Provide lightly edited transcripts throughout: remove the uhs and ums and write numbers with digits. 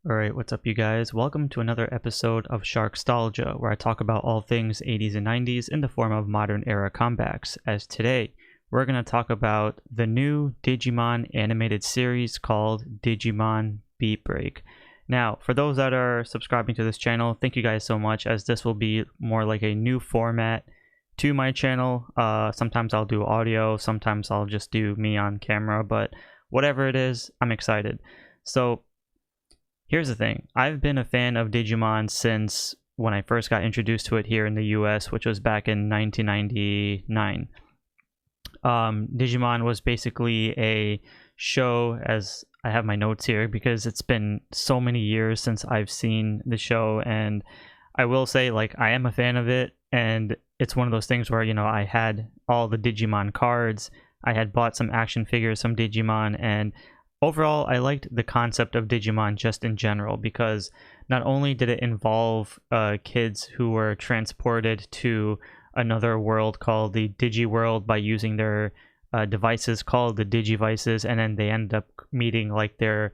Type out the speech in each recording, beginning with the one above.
Alright, what's up you guys? Welcome to another episode of Sharkstalgia, where I talk about all things 80s and 90s in the form of modern era comebacks. As today, we're going to talk about the new Digimon animated series called Digimon Beatbreak. Now, for those that are subscribing to this channel, thank you guys so much, as this will be more like a new format to my channel. Sometimes I'll do audio, sometimes I'll just do me on camera, but whatever it is, I'm excited. So, here's the thing. I've been a fan of Digimon since when I first got introduced to it here in the US, which was back in 1999. Digimon was basically a show, as I have my notes here, because it's been so many years since I've seen the show, and I will say, like, I am a fan of it, and it's one of those things where, you know, I had all the Digimon cards, I had bought some action figures, some Digimon, and overall, I liked the concept of Digimon just in general, because not only did it involve kids who were transported to another world called the Digiworld by using their devices called the Digivices, and then they end up meeting like their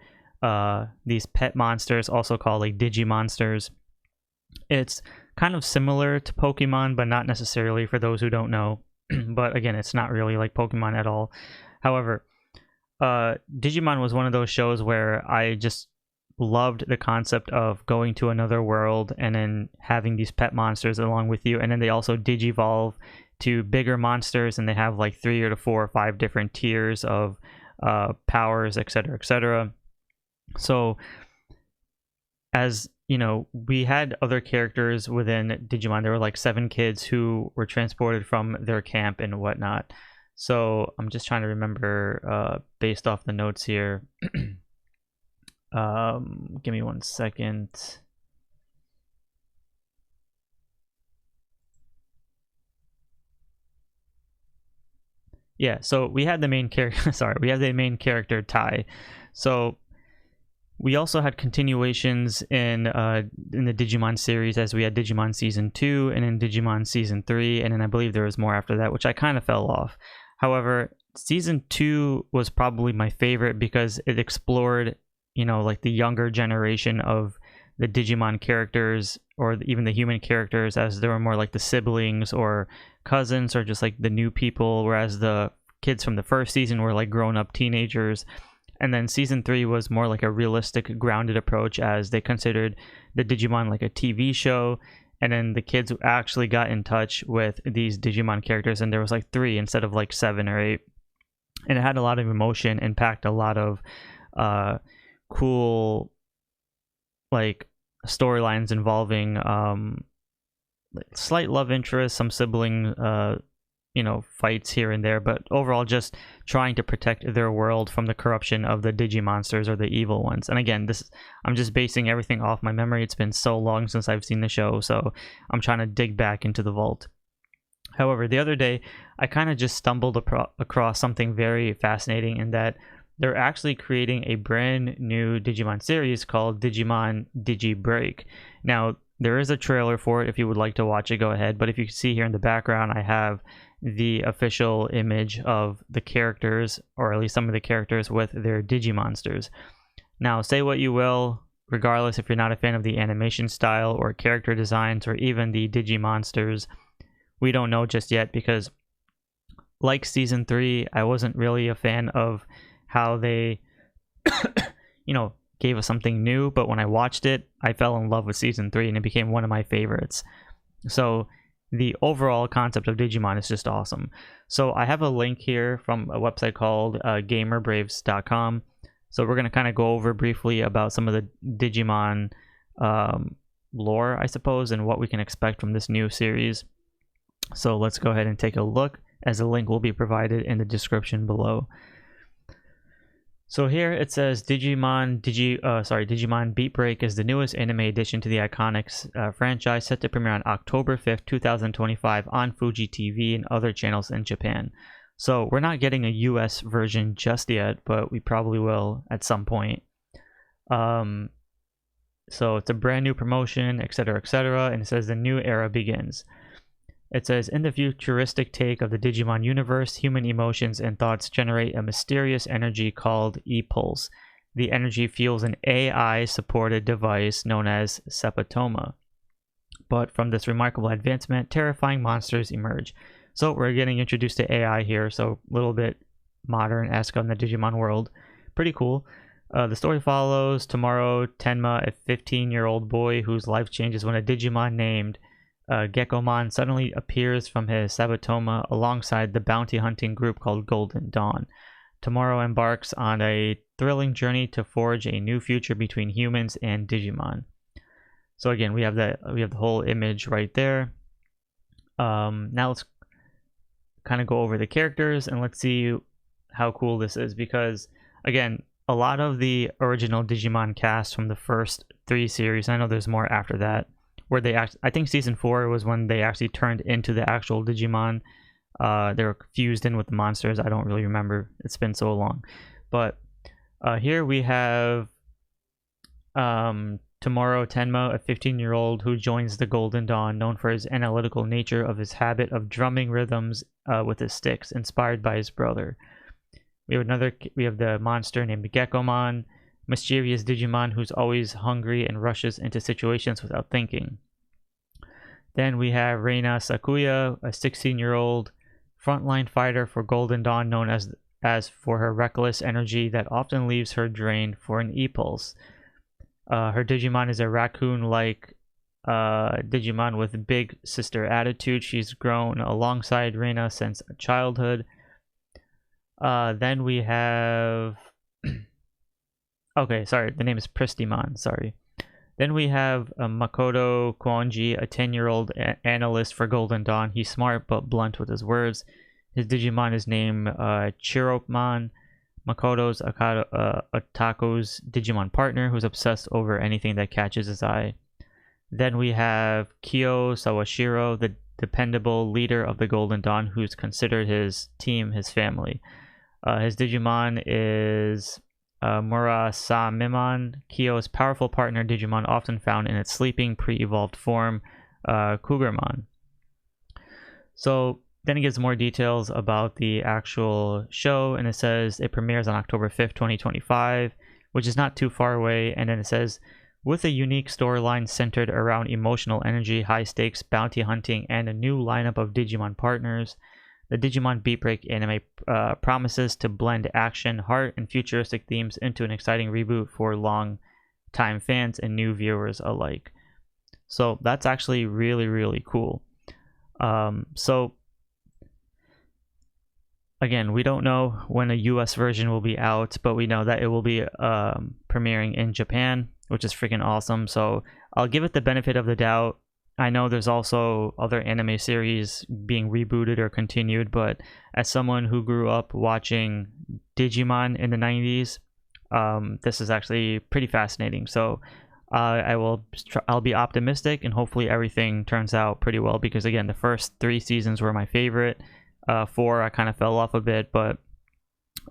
these pet monsters, also called like Digimonsters. It's kind of similar to Pokemon, but not necessarily, for those who don't know. But again, it's not really like Pokemon at all. However, Digimon was one of those shows where I just loved the concept of going to another world and then having these pet monsters along with you, and then they also digivolve to bigger monsters, and they have like 3 or 4 or 5 different tiers of powers, etc., etc. So, as you know, we had other characters within Digimon. There were like 7 kids who were transported from their camp and whatnot. So I'm just trying to remember based off the notes here. Give me 1 second. Yeah, so we had the main character. Sorry, we have the main character Tai. So we also had continuations in the Digimon series, as we had Digimon Season 2 and then Digimon Season 3, and then I believe there was more after that, which I kind of fell off. However, Season 2 was probably my favorite because it explored, you know, like the younger generation of the Digimon characters, or even the human characters, as they were more like the siblings or cousins or just like the new people, whereas the kids from the first season were like grown-up teenagers. And then Season 3 was more like a realistic, grounded approach, as they considered the Digimon like a TV show. And then the kids actually got in touch with these Digimon characters, and there was like 3 instead of like 7 or 8. And it had a lot of emotion and packed a lot of cool like storylines involving slight love interest, some sibling you know, fights here and there, but overall just trying to protect their world from the corruption of the Digimonsters, or the evil ones. And again, I'm just basing everything off my memory. It's been so long since I've seen the show, so I'm trying to dig back into the vault. However, the other day, I kind of just stumbled across something very fascinating, in that they're actually creating a brand new Digimon series called Digimon Beatbreak. Now, there is a trailer for it. If you would like to watch it, go ahead. But if you can see here in the background, I have the official image of the characters, or at least some of the characters with their Digimonsters. Now, say what you will, regardless if you're not a fan of the animation style or character designs or even the Digimonsters, we don't know just yet, because like Season 3, I wasn't really a fan of how they you know, gave us something new, but when I watched it, I fell in love with Season 3 and it became one of my favorites. So the overall concept of Digimon is just awesome. So I have a link here from a website called gamerbraves.com. So we're going to kind of go over briefly about some of the Digimon lore, I suppose, and what we can expect from this new series. So let's go ahead and take a look, as a link will be provided in the description below. So here it says Digimon Beatbreak is the newest anime addition to the iconic franchise, set to premiere on October 5th, 2025 on Fuji TV and other channels in Japan. So we're not getting a US version just yet, but we probably will at some point. So it's a brand new promotion, etc., etc., and it says the new era begins. It says, in the futuristic take of the Digimon universe, human emotions and thoughts generate a mysterious energy called E-Pulse. the energy fuels an AI-supported device known as Sepatoma. But from this remarkable advancement, terrifying monsters emerge. So we're getting introduced to AI here, so a little bit modern-esque on the Digimon world. Pretty cool. The story follows tomorrow Tenma, a 15-year-old boy whose life changes when a Digimon named Gekomon suddenly appears from his Sabatoma alongside the bounty hunting group called Golden Dawn. Tomorrow embarks on a thrilling journey to forge a new future between humans and Digimon. So again, we have the whole image right there. Now let's kind of go over the characters and let's see how cool this is, because again, a lot of the original Digimon cast from the first 3 series, I know there's more after that, where they I think season 4 was when they actually turned into the actual Digimon. They were fused in with the monsters. I don't really remember, it's been so long. But here we have tomorrow Tenma, a 15-year-old who joins the Golden Dawn, known for his analytical nature of his habit of drumming rhythms with his sticks, inspired by his brother. We have the monster named Gekomon, mischievous Digimon who's always hungry and rushes into situations without thinking. Then we have Reina Sakuya, a 16-year-old frontline fighter for Golden Dawn, known as for her reckless energy that often leaves her drained for an E-Pulse. Her Digimon is a raccoon-like Digimon with big sister attitude. She's grown alongside Reina since childhood. Then we have... okay, sorry, the name is Pristimon, sorry. Then we have Makoto Kuonji, a 10-year-old analyst for Golden Dawn. He's smart but blunt with his words. His Digimon is named Chiropmon, Makoto's Otaku's Digimon partner, who's obsessed over anything that catches his eye. Then we have Kyo Sawashiro, the dependable leader of the Golden Dawn, who's considered his team his family. His Digimon is Murasamimon, Kyo's powerful partner Digimon, often found in its sleeping pre-evolved form, Cougarmon. So then it gives more details about the actual show, and it says it premieres on October 5th, 2025, which is not too far away. And then it says, with a unique storyline centered around emotional energy, high stakes, bounty hunting, and a new lineup of Digimon partners, the Digimon Beatbreak anime promises to blend action, heart, and futuristic themes into an exciting reboot for long-time fans and new viewers alike. So that's actually really, really cool. So again, we don't know when a US version will be out, but we know that it will be premiering in Japan, which is freaking awesome. So I'll give it the benefit of the doubt. I know there's also other anime series being rebooted or continued, but as someone who grew up watching Digimon in the 90s, this is actually pretty fascinating. So I'll be optimistic, and hopefully everything turns out pretty well, because again, the first 3 seasons were my favorite. 4 I kind of fell off a bit, but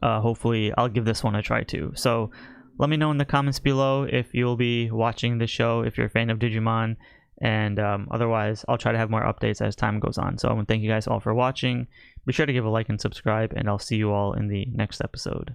hopefully I'll give this one a try too. So let me know in the comments below if you'll be watching the show, if you're a fan of Digimon. And otherwise, I'll try to have more updates as time goes on. So I want to thank you guys all for watching. Be sure to give a like and subscribe, and I'll see you all in the next episode.